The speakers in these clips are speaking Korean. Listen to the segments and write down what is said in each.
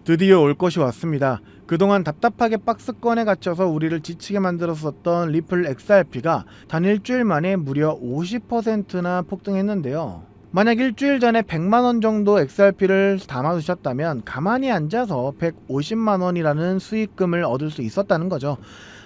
드디어 올 것이 왔습니다. 그동안 답답하게 박스권에 갇혀서 우리를 지치게 만들었었던 리플 XRP가 단 일주일 만에 무려 50%나 폭등했는데요. 만약 일주일 전에 100만원 정도 XRP를 담아두셨다면 가만히 앉아서 150만원이라는 수익금을 얻을 수 있었다는 거죠.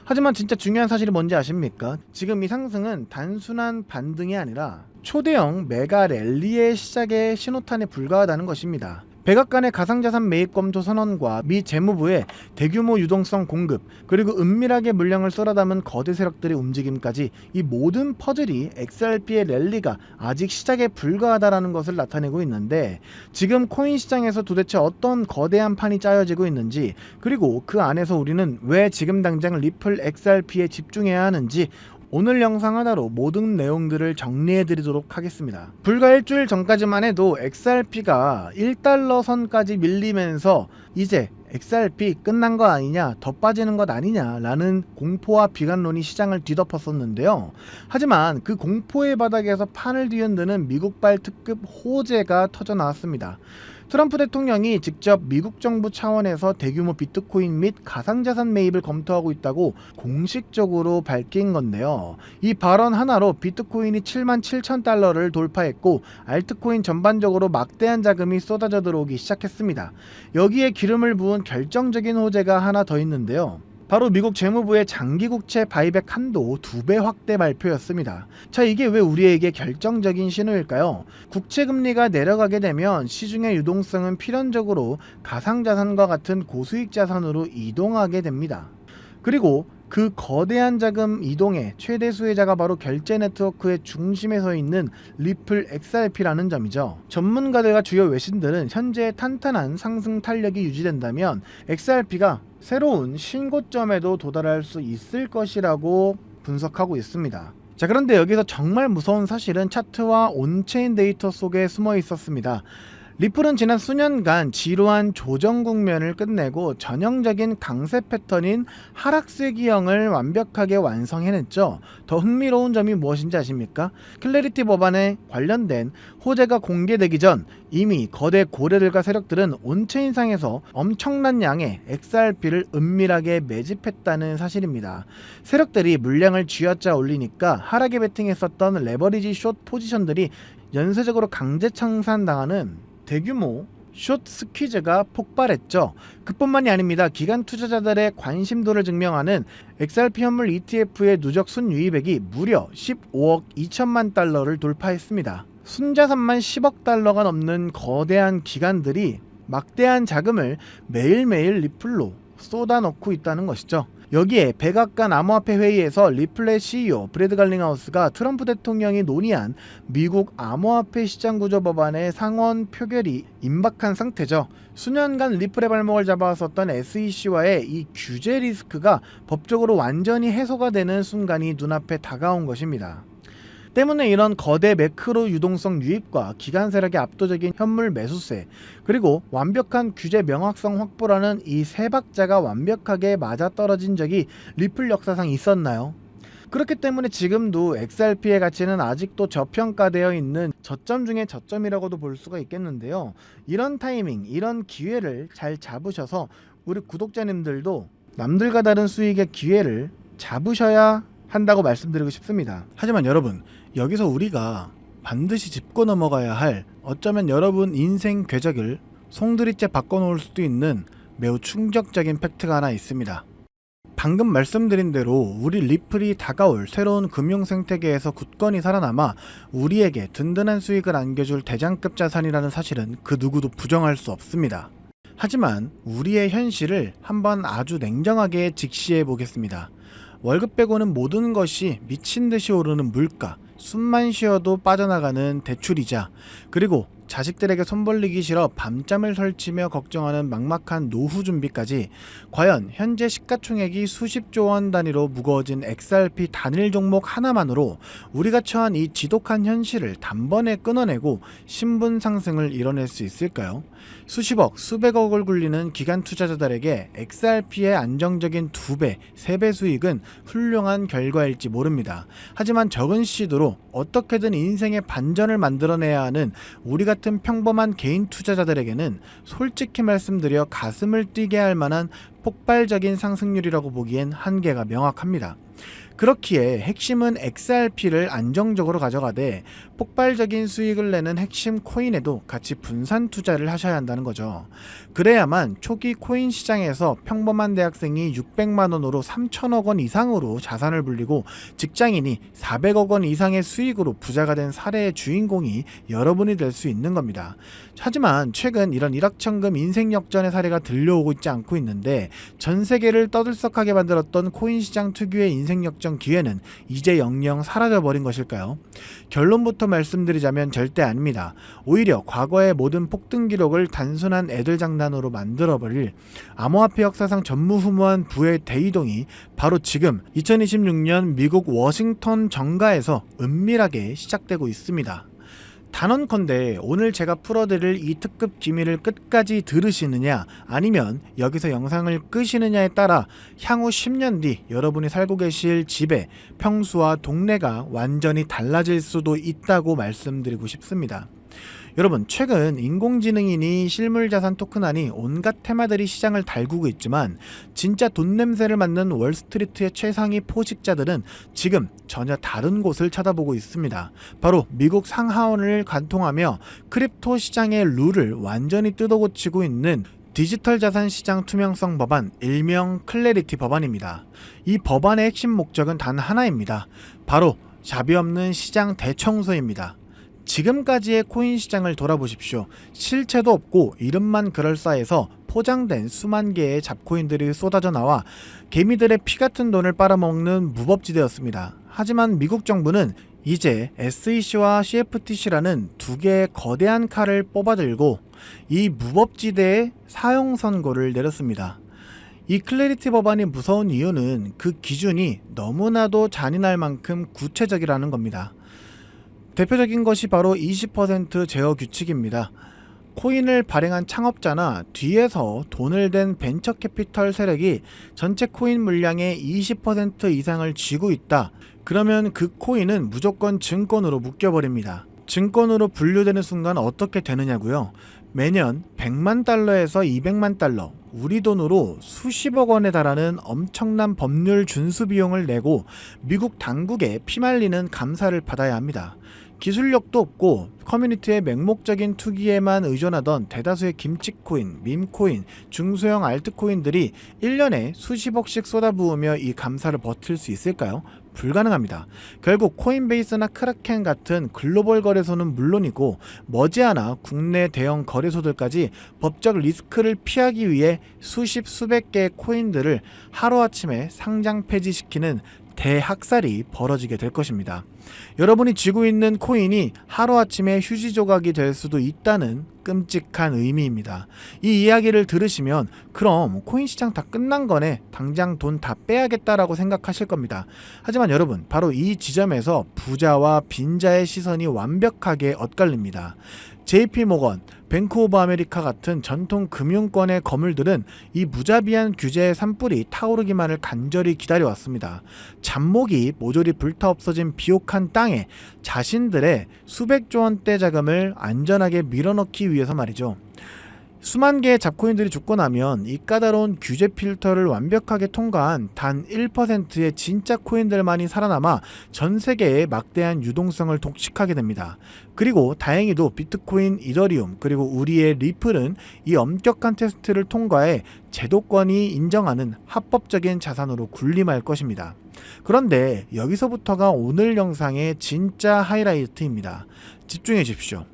하지만 진짜 중요한 사실이 뭔지 아십니까? 지금 이 상승은 단순한 반등이 아니라 초대형 메가 랠리의 시작의 신호탄에 불과하다는 것입니다. 백악관의 가상자산 매입 검토 선언과 미 재무부의 대규모 유동성 공급, 그리고 은밀하게 물량을 쏟아담은 거대 세력들의 움직임까지 이 모든 퍼즐이 XRP의 랠리가 아직 시작에 불과하다는 것을 나타내고 있는데, 지금 코인 시장에서 도대체 어떤 거대한 판이 짜여지고 있는지, 그리고 그 안에서 우리는 왜 지금 당장 리플 XRP에 집중해야 하는지 오늘 영상 하나로 모든 내용들을 정리해 드리도록 하겠습니다. 불과 일주일 전까지만 해도 XRP가 1달러 선까지 밀리면서 이제 XRP 끝난 거 아니냐, 더 빠지는 것 아니냐 라는 공포와 비관론이 시장을 뒤덮었었는데요. 하지만 그 공포의 바닥에서 판을 뒤흔드는 미국발 특급 호재가 터져 나왔습니다. 트럼프 대통령이 직접 미국 정부 차원에서 대규모 비트코인 및 가상자산 매입을 검토하고 있다고 공식적으로 밝힌 건데요. 이 발언 하나로 비트코인이 77,000달러를 돌파했고 알트코인 전반적으로 막대한 자금이 쏟아져 들어오기 시작했습니다. 여기에 기름을 부은 결정적인 호재가 하나 더 있는데요. 바로 미국 재무부의 장기국채 바이백 한도 2배 확대 발표였습니다. 자, 이게 왜 우리에게 결정적인 신호일까요? 국채금리가 내려가게 되면 시중의 유동성은 필연적으로 가상자산과 같은 고수익 자산으로 이동하게 됩니다. 그리고 그 거대한 자금 이동의 최대 수혜자가 바로 결제 네트워크의 중심에 서 있는 리플 XRP라는 점이죠. 전문가들과 주요 외신들은 현재 탄탄한 상승 탄력이 유지된다면 XRP가 새로운 신고점에도 도달할 수 있을 것이라고 분석하고 있습니다. 자, 그런데 여기서 정말 무서운 사실은 차트와 온체인 데이터 속에 숨어 있었습니다. 리플은 지난 수년간 지루한 조정 국면을 끝내고 전형적인 강세 패턴인 하락세 기형을 완벽하게 완성해냈죠. 더 흥미로운 점이 무엇인지 아십니까? 클래리티 법안에 관련된 호재가 공개되기 전 이미 거대 고래들과 세력들은 온체인상에서 엄청난 양의 XRP를 은밀하게 매집했다는 사실입니다. 세력들이 물량을 쥐어짜 올리니까 하락에 베팅했었던 레버리지 숏 포지션들이 연쇄적으로 강제 청산당하는 대규모 숏 스퀴즈가 폭발했죠. 그뿐만이 아닙니다. 기관 투자자들의 관심도를 증명하는 XRP 현물 ETF의 누적 순유입액이 무려 15억 2천만 달러를 돌파했습니다. 순자산만 10억 달러가 넘는 거대한 기관들이 막대한 자금을 매일매일 리플로 쏟아넣고 있다는 것이죠. 여기에 백악관 암호화폐 회의에서 리플의 CEO 브래드 갈링하우스가 트럼프 대통령이 논의한 미국 암호화폐 시장 구조 법안의 상원 표결이 임박한 상태죠. 수년간 리플의 발목을 잡아왔었던 SEC와의 이 규제 리스크가 법적으로 완전히 해소가 되는 순간이 눈앞에 다가온 것입니다. 때문에 이런 거대 매크로 유동성 유입과 기관 세력의 압도적인 현물 매수세, 그리고 완벽한 규제 명확성 확보라는 이 세 박자가 완벽하게 맞아떨어진 적이 리플 역사상 있었나요? 그렇기 때문에 지금도 XRP의 가치는 아직도 저평가되어 있는 저점 중에 저점이라고도 볼 수가 있겠는데요. 이런 타이밍, 이런 기회를 잘 잡으셔서 우리 구독자님들도 남들과 다른 수익의 기회를 잡으셔야 한다고 말씀드리고 싶습니다. 하지만 여러분, 여기서 우리가 반드시 짚고 넘어가야 할, 어쩌면 여러분 인생 궤적을 송두리째 바꿔놓을 수도 있는 매우 충격적인 팩트가 하나 있습니다. 방금 말씀드린 대로 우리 리플이 다가올 새로운 금융 생태계에서 굳건히 살아남아 우리에게 든든한 수익을 안겨줄 대장급 자산이라는 사실은 그 누구도 부정할 수 없습니다. 하지만 우리의 현실을 한번 아주 냉정하게 직시해 보겠습니다. 월급 빼고는 모든 것이 미친듯이 오르는 물가, 숨만 쉬어도 빠져나가는 대출이자, 그리고 자식들에게 손 벌리기 싫어 밤잠을 설치며 걱정하는 막막한 노후 준비까지, 과연 현재 시가총액이 수십조 원 단위로 무거워진 XRP 단일 종목 하나만으로 우리가 처한 이 지독한 현실을 단번에 끊어내고 신분 상승을 이뤄낼 수 있을까요? 수십억, 수백억을 굴리는 기관 투자자들에게 XRP의 안정적인 2배, 3배 수익은 훌륭한 결과일지 모릅니다. 하지만 적은 시드로 어떻게든 인생의 반전을 만들어내야 하는 우리 같은 같은 평범한 개인 투자자들에게는 솔직히 말씀드려 가슴을 뛰게 할 만한 폭발적인 상승률이라고 보기엔 한계가 명확합니다. 그렇기에 핵심은 XRP를 안정적으로 가져가되 폭발적인 수익을 내는 핵심 코인에도 같이 분산 투자를 하셔야 한다는 거죠. 그래야만 초기 코인 시장에서 평범한 대학생이 600만 원으로 3천억 원 이상으로 자산을 불리고 직장인이 400억 원 이상의 수익으로 부자가 된 사례의 주인공이 여러분이 될 수 있는 겁니다. 하지만 최근 이런 일확천금 인생 역전의 사례가 들려오고 있지 않고 있는데 전 세계를 떠들썩하게 만들었던 코인 시장 특유의 인생 역전 기회는 이제 영영 사라져버린 것일까요? 결론부터 말씀드리자면 절대 아닙니다. 오히려 과거의 모든 폭등 기록을 단순한 애들 장난으로 만들어버릴 암호화폐 역사상 전무후무한 부의 대이동이 바로 지금 2026년 미국 워싱턴 정가에서 은밀하게 시작되고 있습니다. 단언컨대 오늘 제가 풀어드릴 이 특급 기밀을 끝까지 들으시느냐 아니면 여기서 영상을 끄시느냐에 따라 향후 10년 뒤 여러분이 살고 계실 집의 평수와 동네가 완전히 달라질 수도 있다고 말씀드리고 싶습니다. 여러분, 최근 인공지능이니 실물자산 토큰하니 온갖 테마들이 시장을 달구고 있지만 진짜 돈 냄새를 맡는 월스트리트의 최상위 포식자들은 지금 전혀 다른 곳을 쳐다보고 있습니다. 바로 미국 상하원을 관통하며 크립토 시장의 룰을 완전히 뜯어고치고 있는 디지털 자산 시장 투명성 법안, 일명 클래리티 법안입니다. 이 법안의 핵심 목적은 단 하나입니다. 바로 자비 없는 시장 대청소입니다. 지금까지의 코인 시장을 돌아보십시오. 실체도 없고 이름만 그럴싸해서 포장된 수만 개의 잡코인들이 쏟아져 나와 개미들의 피 같은 돈을 빨아먹는 무법지대였습니다. 하지만 미국 정부는 이제 SEC와 CFTC라는 두 개의 거대한 칼을 뽑아들고 이 무법지대에 사형 선고를 내렸습니다. 이 클래리티 법안이 무서운 이유는 그 기준이 너무나도 잔인할 만큼 구체적이라는 겁니다. 대표적인 것이 바로 20% 제어 규칙입니다. 코인을 발행한 창업자나 뒤에서 돈을 댄 벤처 캐피털 세력이 전체 코인 물량의 20% 이상을 쥐고 있다. 그러면 그 코인은 무조건 증권으로 묶여버립니다. 증권으로 분류되는 순간 어떻게 되느냐고요? 매년 100만 달러에서 200만 달러, 우리 돈으로 수십억 원에 달하는 엄청난 법률 준수 비용을 내고 미국 당국에 피말리는 감사를 받아야 합니다. 기술력도 없고 커뮤니티의 맹목적인 투기에만 의존하던 대다수의 김치코인, 밈코인, 중소형 알트코인들이 1년에 수십억씩 쏟아부으며 이 감사를 버틸 수 있을까요? 불가능합니다. 결국 코인베이스나 크라켄 같은 글로벌 거래소는 물론이고 머지않아 국내 대형 거래소들까지 법적 리스크를 피하기 위해 수백 개의 코인들을 하루아침에 상장 폐지시키는 대학살이 벌어지게 될 것입니다. 여러분이 쥐고 있는 코인이 하루아침에 휴지 조각이 될 수도 있다는 끔찍한 의미입니다. 이 이야기를 들으시면 그럼 코인 시장 다 끝난 거네, 당장 돈 다 빼야겠다라고 생각하실 겁니다. 하지만 여러분, 바로 이 지점에서 부자와 빈자의 시선이 완벽하게 엇갈립니다. JP모건, 뱅크 오브 아메리카 같은 전통 금융권의 거물들은 이 무자비한 규제의 산불이 타오르기만을 간절히 기다려왔습니다. 잡목이 모조리 불타 없어진 비옥한 땅에 자신들의 수백조 원대 자금을 안전하게 밀어넣기 위해서 말이죠. 수만 개의 잡코인들이 죽고 나면 이 까다로운 규제 필터를 완벽하게 통과한 단 1%의 진짜 코인들만이 살아남아 전 세계의 막대한 유동성을 독식하게 됩니다. 그리고 다행히도 비트코인, 이더리움, 그리고 우리의 리플은 이 엄격한 테스트를 통과해 제도권이 인정하는 합법적인 자산으로 군림할 것입니다. 그런데 여기서부터가 오늘 영상의 진짜 하이라이트입니다. 집중해 주십시오.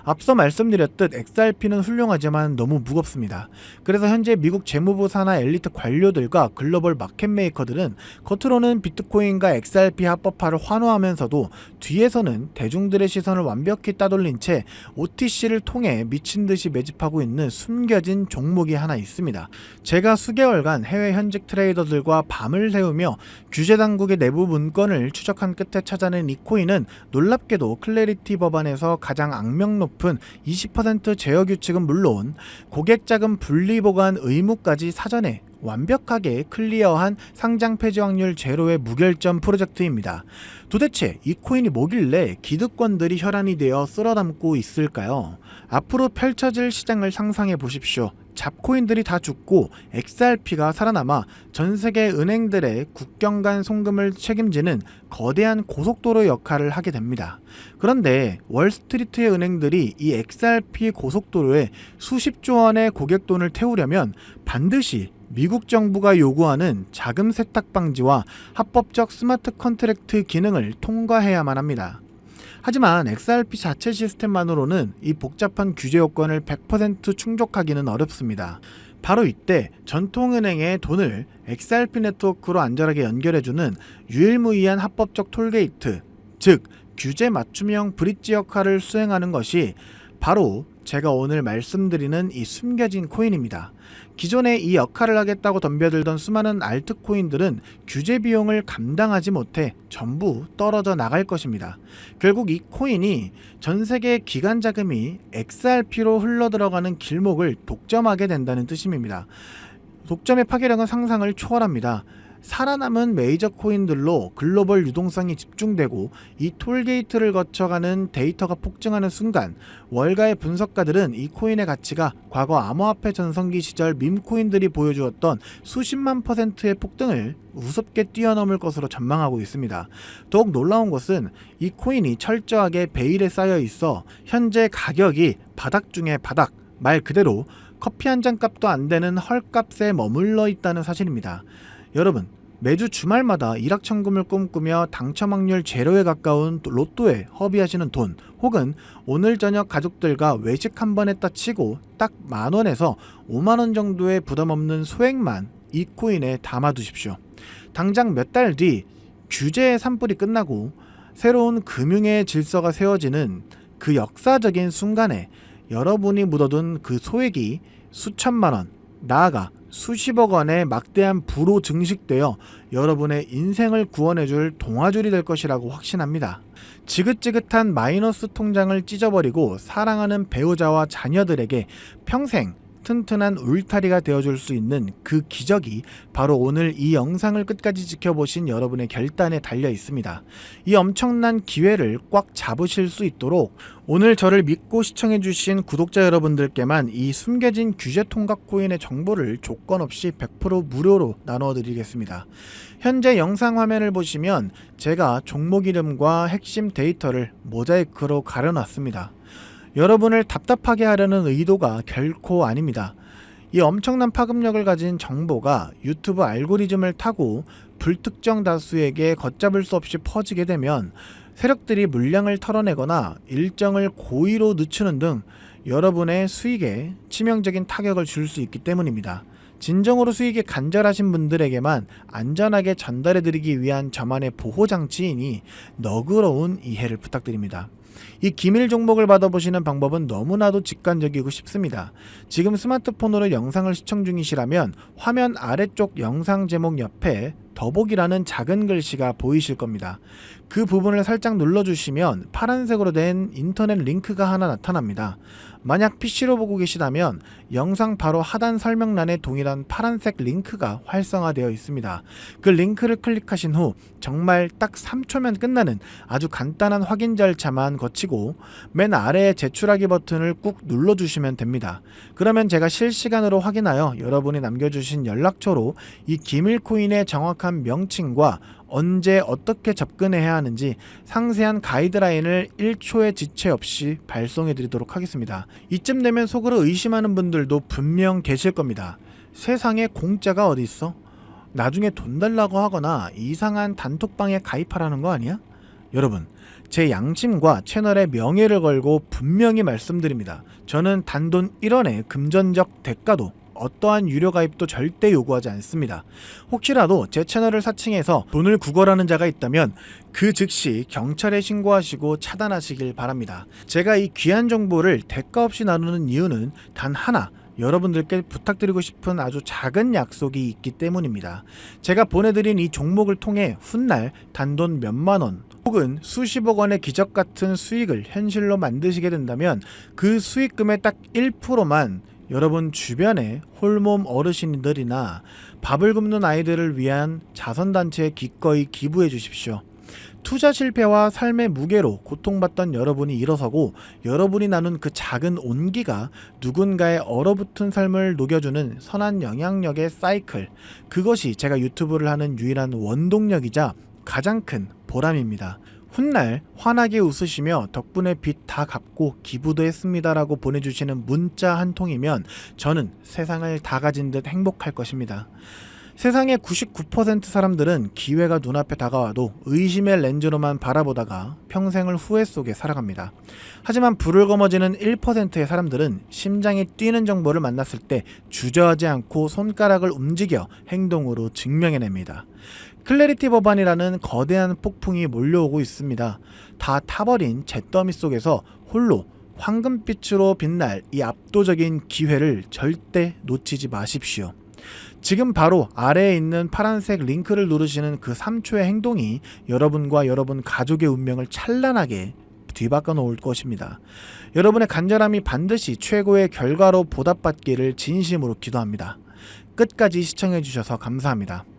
앞서 말씀드렸듯 XRP는 훌륭하지만 너무 무겁습니다. 그래서 현재 미국 재무부 산하 엘리트 관료들과 글로벌 마켓 메이커들은 겉으로는 비트코인과 XRP 합법화를 환호하면서도 뒤에서는 대중들의 시선을 완벽히 따돌린 채 OTC를 통해 미친듯이 매집하고 있는 숨겨진 종목이 하나 있습니다. 제가 수개월간 해외 현직 트레이더들과 밤을 새우며 규제당국의 내부 문건을 추적한 끝에 찾아낸 이 코인은 놀랍게도 클래리티 법안에서 가장 악명 높은 20% 제어 규칙은 물론 고객 자금 분리 보관 의무까지 사전에 완벽하게 클리어한 상장 폐지 확률 제로의 무결점 프로젝트입니다. 도대체 이 코인이 뭐길래 기득권들이 혈안이 되어 쓸어담고 있을까요? 앞으로 펼쳐질 시장을 상상해 보십시오. 잡코인들이 다 죽고 XRP가 살아남아 전 세계 은행들의 국경 간 송금을 책임지는 거대한 고속도로 역할을 하게 됩니다. 그런데 월스트리트의 은행들이 이 XRP 고속도로에 수십조 원의 고객돈을 태우려면 반드시 미국 정부가 요구하는 자금 세탁 방지와 합법적 스마트 컨트랙트 기능을 통과해야만 합니다. 하지만 XRP 자체 시스템만으로는 이 복잡한 규제 요건을 100% 충족하기는 어렵습니다. 바로 이때 전통은행의 돈을 XRP 네트워크로 안전하게 연결해주는 유일무이한 합법적 톨게이트, 즉 규제 맞춤형 브릿지 역할을 수행하는 것이 바로 제가 오늘 말씀드리는 이 숨겨진 코인입니다. 기존에 이 역할을 하겠다고 덤벼들던 수많은 알트코인들은 규제 비용을 감당하지 못해 전부 떨어져 나갈 것입니다. 결국 이 코인이 전 세계 기관 자금이 XRP로 흘러들어가는 길목을 독점하게 된다는 뜻입니다. 독점의 파괴력은 상상을 초월합니다. 살아남은 메이저 코인들로 글로벌 유동성이 집중되고 이 톨게이트를 거쳐가는 데이터가 폭증하는 순간 월가의 분석가들은 이 코인의 가치가 과거 암호화폐 전성기 시절 밈코인들이 보여주었던 수십만 %의 폭등을 우습게 뛰어넘을 것으로 전망하고 있습니다. 더욱 놀라운 것은 이 코인이 철저하게 베일에 쌓여 있어 현재 가격이 바닥 중에 바닥, 말 그대로 커피 한 잔 값도 안 되는 헐값에 머물러 있다는 사실입니다. 여러분, 매주 주말마다 일확천금을 꿈꾸며 당첨 확률 제로에 가까운 로또에 허비하시는 돈, 혹은 오늘 저녁 가족들과 외식 한 번 했다 치고 딱 10,000원에서 50,000원 정도의 부담 없는 소액만 이 코인에 담아두십시오. 당장 몇 달 뒤 규제의 산불이 끝나고 새로운 금융의 질서가 세워지는 그 역사적인 순간에 여러분이 묻어둔 그 소액이 수천만 원, 나아가 수십억 원의 막대한 부로 증식되어 여러분의 인생을 구원해줄 동아줄이 될 것이라고 확신합니다. 지긋지긋한 마이너스 통장을 찢어버리고 사랑하는 배우자와 자녀들에게 평생 튼튼한 울타리가 되어줄 수 있는 그 기적이 바로 오늘 이 영상을 끝까지 지켜보신 여러분의 결단에 달려 있습니다. 이 엄청난 기회를 꽉 잡으실 수 있도록 오늘 저를 믿고 시청해주신 구독자 여러분들께만 이 숨겨진 규제 통각 코인의 정보를 조건 없이 100% 무료로 나눠드리겠습니다. 현재 영상 화면을 보시면 제가 종목 이름과 핵심 데이터를 모자이크로 가려놨습니다. 여러분을 답답하게 하려는 의도가 결코 아닙니다. 이 엄청난 파급력을 가진 정보가 유튜브 알고리즘을 타고 불특정 다수에게 걷잡을 수 없이 퍼지게 되면 세력들이 물량을 털어내거나 일정을 고의로 늦추는 등 여러분의 수익에 치명적인 타격을 줄 수 있기 때문입니다. 진정으로 수익이 간절하신 분들에게만 안전하게 전달해드리기 위한 저만의 보호장치이니 너그러운 이해를 부탁드립니다. 이 기밀 종목을 받아보시는 방법은 너무나도 직관적이고 쉽습니다. 지금 스마트폰으로 영상을 시청 중이시라면 화면 아래쪽 영상 제목 옆에 더보기라는 작은 글씨가 보이실 겁니다. 그 부분을 살짝 눌러주시면 파란색으로 된 인터넷 링크가 하나 나타납니다. 만약 PC로 보고 계시다면 영상 바로 하단 설명란에 동일한 파란색 링크가 활성화되어 있습니다. 그 링크를 클릭하신 후 정말 딱 3초면 끝나는 아주 간단한 확인 절차만 거치고 맨 아래에 제출하기 버튼을 꾹 눌러주시면 됩니다. 그러면 제가 실시간으로 확인하여 여러분이 남겨주신 연락처로 이 기밀코인의 정확한 명칭과 언제 어떻게 접근해야 하는지 상세한 가이드라인을 1초의 지체 없이 발송해 드리도록 하겠습니다. 이쯤 되면 속으로 의심하는 분들도 분명 계실 겁니다. 세상에 공짜가 어디 있어? 나중에 돈 달라고 하거나 이상한 단톡방에 가입하라는 거 아니야? 여러분, 제 양심과 채널의 명예를 걸고 분명히 말씀드립니다. 저는 단돈 1원의 금전적 대가도 어떠한 유료 가입도 절대 요구하지 않습니다. 혹시라도 제 채널을 사칭해서 돈을 구걸하는 자가 있다면 그 즉시 경찰에 신고하시고 차단하시길 바랍니다. 제가 이 귀한 정보를 대가 없이 나누는 이유는 단 하나, 여러분들께 부탁드리고 싶은 아주 작은 약속이 있기 때문입니다. 제가 보내드린 이 종목을 통해 훗날 단돈 몇만 원 혹은 수십억 원의 기적 같은 수익을 현실로 만드시게 된다면 그 수익금의 딱 1%만 여러분 주변에 홀몸 어르신들이나 밥을 굶는 아이들을 위한 자선단체에 기꺼이 기부해 주십시오. 투자 실패와 삶의 무게로 고통받던 여러분이 일어서고 여러분이 나눈 그 작은 온기가 누군가의 얼어붙은 삶을 녹여주는 선한 영향력의 사이클, 그것이 제가 유튜브를 하는 유일한 원동력이자 가장 큰 보람입니다. 훗날 환하게 웃으시며 덕분에 빚 다 갚고 기부도 했습니다라고 보내주시는 문자 한 통이면 저는 세상을 다 가진 듯 행복할 것입니다. 세상의 99% 사람들은 기회가 눈앞에 다가와도 의심의 렌즈로만 바라보다가 평생을 후회 속에 살아갑니다. 하지만 불을 거머쥐는 1%의 사람들은 심장이 뛰는 정보를 만났을 때 주저하지 않고 손가락을 움직여 행동으로 증명해냅니다. 클래리티 법안이라는 거대한 폭풍이 몰려오고 있습니다. 다 타버린 잿더미 속에서 홀로 황금빛으로 빛날 이 압도적인 기회를 절대 놓치지 마십시오. 지금 바로 아래에 있는 파란색 링크를 누르시는 그 3초의 행동이 여러분과 여러분 가족의 운명을 찬란하게 뒤바꿔 놓을 것입니다. 여러분의 간절함이 반드시 최고의 결과로 보답받기를 진심으로 기도합니다. 끝까지 시청해 주셔서 감사합니다.